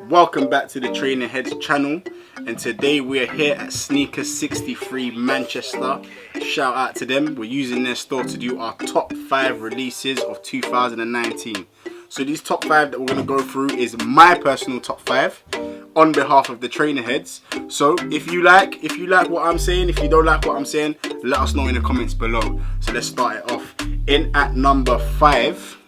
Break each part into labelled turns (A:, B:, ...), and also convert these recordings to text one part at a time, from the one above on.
A: Welcome back to the Trainerhead channel, and today we're here at Sneaker 63 Manchester. Shout out to them. We're using their store to do our top 5 releases of 2019. So these top 5 that we're going to go through is my personal top 5 on behalf of the Trainerheads. So if you like what I'm saying, if you don't like what I'm saying, let us know in the comments below. So let's start it off. In at number 5,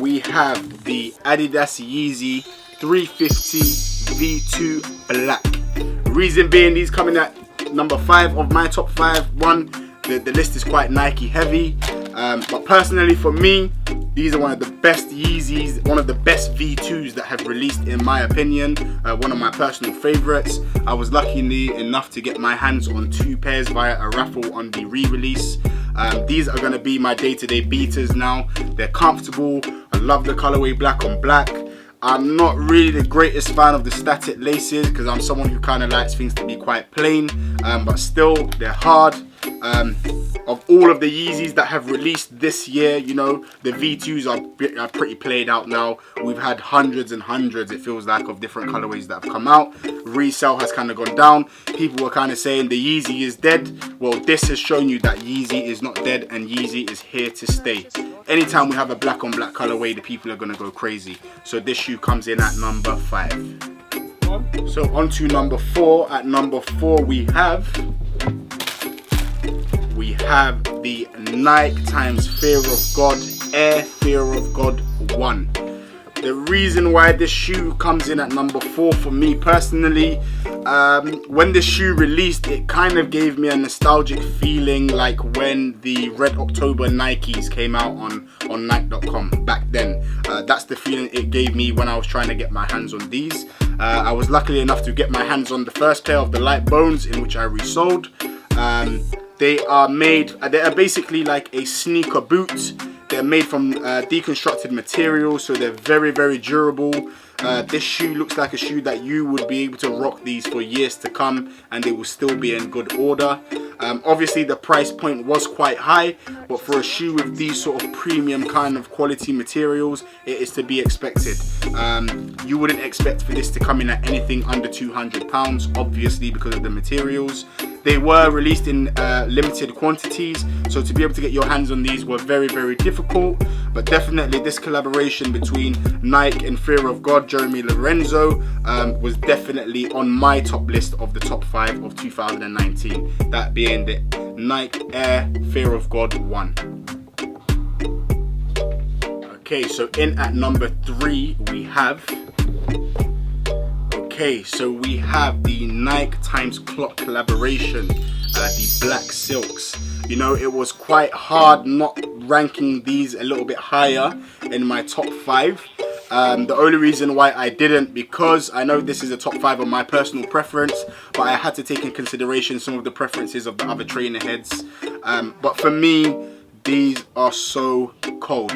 A: we have the Adidas Yeezy 350 V2 Black. Reason being, these coming at number 5 of my top 5. One, the list is quite Nike heavy, but personally for me, these are one of the best Yeezys, one of the best V2s that have released in my opinion, one of my personal favorites. I was lucky enough to get my hands on 2 pairs via a raffle on the re-release. These are going to be my day-to-day beaters now. They're comfortable. I love the colorway black on black. I'm not really the greatest fan of the static laces because I'm someone who kind of likes things to be quite plain, but still they're hard. Of all of the Yeezys that have released this year, you know, the V2s are pretty played out now. We've had hundreds and hundreds, it feels like, of different colorways that have come out. Resale has kind of gone down. People were kind of saying the Yeezy is dead. Well, this has shown you that Yeezy is not dead and Yeezy is here to stay. Anytime we have a black on black colorway, the people are going to go crazy. So this shoe comes in at number 5. So on to number 4. At number 4 we have the NYTimes Fear of God Air Fear of God 1. The reason why this shoe comes in at number 4 for me personally, when this shoe released, it kind of gave me a nostalgic feeling like when the Red October Nikes came out on Nike.com back then. That's the feeling it gave me when I was trying to get my hands on these. I was lucky enough to get my hands on the first pair of the light bones, in which I resold. They are basically like a sneaker boot. They're made from deconstructed materials, so they're very, very durable. This shoe looks like a shoe that you would be able to rock these for years to come and they will still be in good order. Obviously the price point was quite high, but for a shoe with these sort of premium kind of quality materials, it is to be expected. You wouldn't expect for this to come in at anything under £200, obviously, because of the materials. They were released in limited quantities, so to be able to get your hands on these were very, very difficult. But definitely this collaboration between Nike and Fear of God, Jeremy Lorenzo, was definitely on my top list of the top 5 of 2019. That being the Nike Air Fear of God 1. Okay, so in at number 3 we have the NYTimes Clock collaboration, the Black Silks. You know, it was quite hard not ranking these a little bit higher in my top 5. The only reason why I didn't, because I know this is a top 5 of my personal preference, but I had to take in consideration some of the preferences of the other trainer heads. But for me, these are so cold.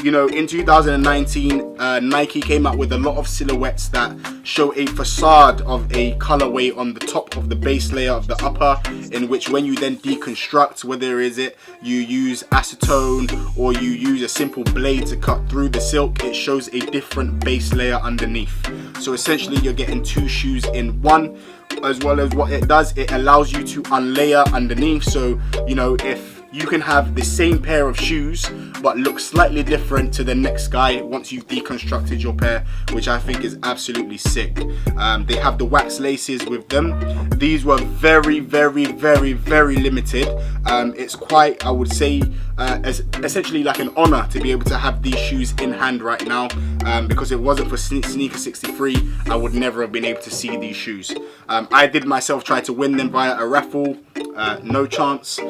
A: You know, in 2019, Nike came out with a lot of silhouettes that show a facade of a colorway on the top of the base layer of the upper, in which when you then deconstruct, whether you use acetone or you use a simple blade to cut through the silk, it shows a different base layer underneath. So essentially you're getting 2 shoes in one, as well as what it does, it allows you to unlayer underneath. So, you know, if you can have the same pair of shoes but look slightly different to the next guy once you've deconstructed your pair, which I think is absolutely sick. They have the wax laces with them. These were very, very, very, very limited. It's quite, I would say, essentially like an honor to be able to have these shoes in hand right now, because it wasn't for Sneaker 63, I would never have been able to see these shoes. I did myself try to win them via a raffle. No chance.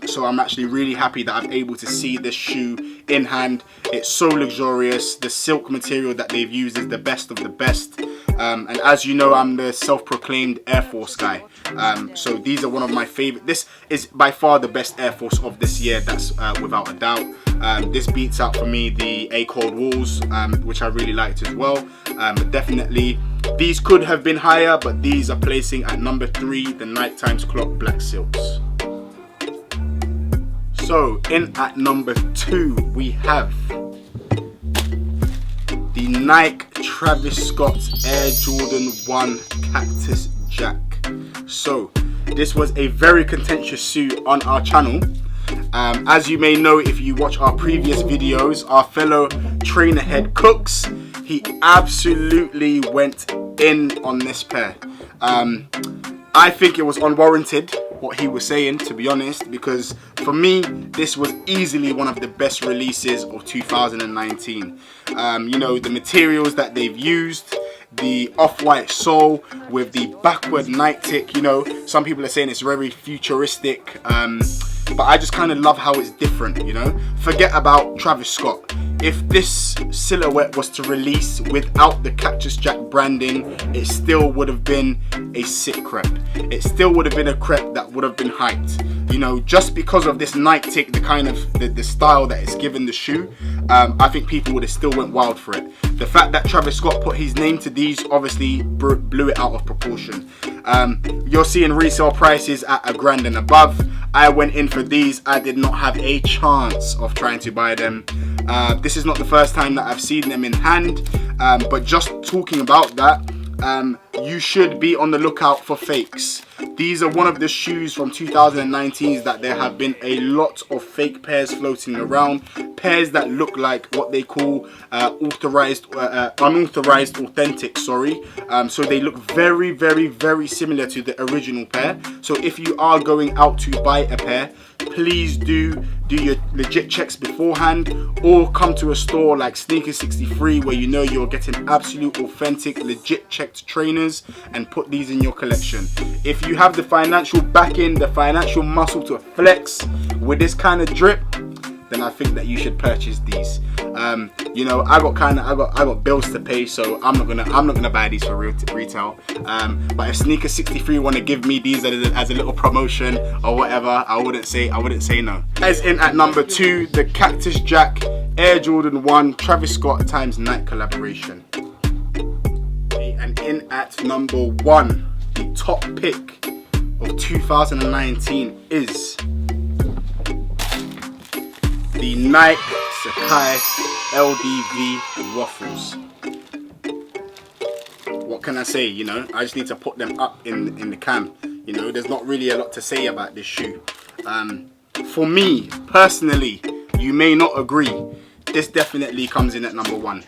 A: So I'm actually really happy that I'm able to see this shoe in hand. It's so luxurious. The silk material that they've used is the best of the best. And as you know, I'm the self-proclaimed Air Force guy. So these are one of my favorite. This is by far the best Air Force of this year. That's without a doubt. This beats out for me the A Cold Walls, which I really liked as well. But definitely these could have been higher, but these are placing at number 3, the NYTimes Clock Black Silks. So in at number 2 we have the Nike Travis Scott Air Jordan 1 Cactus Jack. So this was a very contentious shoe on our channel. As you may know, if you watch our previous videos, our fellow Trainerhead Cooks, he absolutely went in on this pair. I think it was unwarranted what he was saying, to be honest, because for me this was easily one of the best releases of 2019. You know, the materials that they've used, the off-white sole with the backward night tick, you know, some people are saying it's very futuristic, but I just kind of love how it's different, you know. Forget about Travis Scott. If this silhouette was to release without the Cactus Jack branding, it still would have been a sick crepe. It still would have been a crepe that would have been hyped. You know, just because of this night tick, the kind of the style that it's given the shoe, I think people would have still went wild for it. The fact that Travis Scott put his name to these obviously blew it out of proportion. You're seeing resale prices at $1,000 and above. I went in for these. I did not have a chance of trying to buy them. This is not the first time that I've seen them in hand, but just talking about that, you should be on the lookout for fakes. These are one of the shoes from 2019 that there have been a lot of fake pairs floating around, pairs that look like what they call unauthorized authentic, sorry. So they look very, very, very similar to the original pair. So if you are going out to buy a pair, please do your legit checks beforehand, or come to a store like Sneaker 63 where you know you're getting absolute authentic legit checked trainers, and put these in your collection. If you have the financial backing, the financial muscle to flex with this kind of drip, then I think that you should purchase these. You know, I got bills to pay, so I'm not gonna buy these for retail. But if Sneaker 63 want to give me these as a little promotion or whatever, I wouldn't say no. As in at number 2, the Cactus Jack Air Jordan 1 Travis Scott times Nike collaboration. Okay, and in at number 1, the top pick of 2019 is the Nike Sacai LDV waffles. What can I say? You know, I just need to put them up in the cam. You know, there's not really a lot to say about this shoe. For me personally, you may not agree, this definitely comes in at number 1.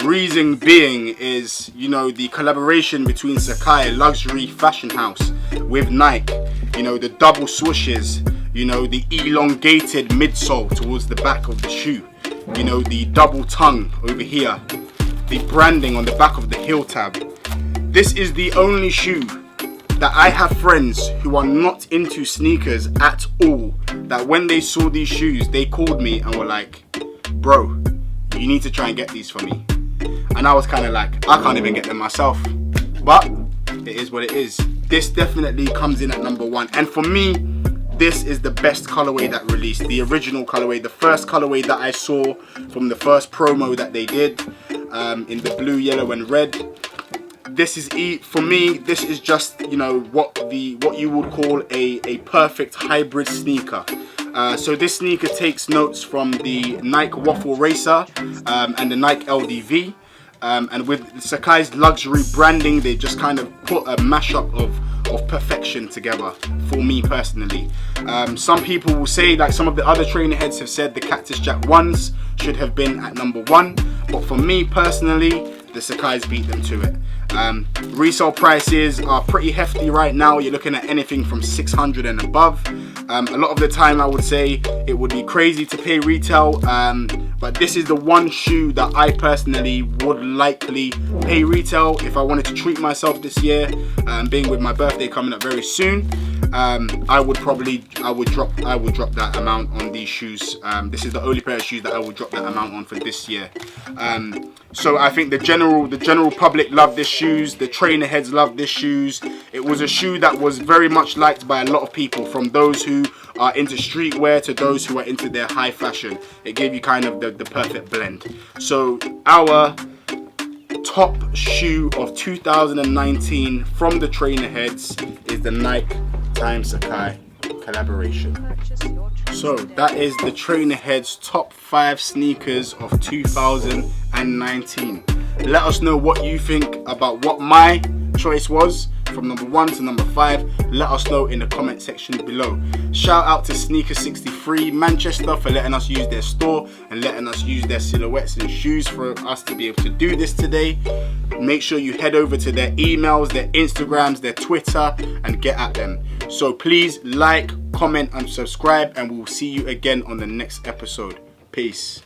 A: Reason being is, you know, the collaboration between Sacai, luxury fashion house, with Nike. You know, the double swooshes, you know, the elongated midsole towards the back of the shoe, you know, the double tongue over here, the branding on the back of the heel tab. This is the only shoe that I have friends who are not into sneakers at all, that when they saw these shoes, they called me and were like, bro, you need to try and get these for me. And I was kind of like, I can't even get them myself, but it is what it is. This definitely comes in at number 1, and for me, this is the best colorway that released. The original colorway, the first colorway that I saw from the first promo that they did, in the blue, yellow and red. This is, for me, this is just, you know, what you would call a perfect hybrid sneaker. So this sneaker takes notes from the Nike Waffle Racer and the Nike LDV. And with Sacai's luxury branding, they just kind of put a mashup of perfection together for me personally. Some people will say, like some of the other trainer heads have said, the Cactus Jack 1s should have been at number 1, but for me personally, the Sacai's beat them to it. Resale prices are pretty hefty right now. You're looking at anything from 600 and above. A lot of the time I would say it would be crazy to pay retail, but this is the one shoe that I personally would likely pay retail if I wanted to treat myself this year, being with my birthday coming up very soon. I would drop that amount on these shoes. This is the only pair of shoes that I would drop that amount on for this year. So I think the general public love this shoes. The trainer heads love this shoes. It was a shoe that was very much liked by a lot of people, from those who are into streetwear to those who are into their high fashion. It gave you kind of the perfect blend. So our top shoe of 2019 from the trainer heads is the NYTimes Sacai collaboration. So that is the trainer heads top 5 sneakers of 2019. Let us know what you think about what my choice was from number 1 to number 5. Let us know in the comment section below. Shout out to Sneaker63 Manchester for letting us use their store and letting us use their silhouettes and shoes for us to be able to do this today. Make sure you head over to their emails, their Instagrams, their Twitter, and get at them. So please like, comment and subscribe, and we'll see you again on the next episode. Peace.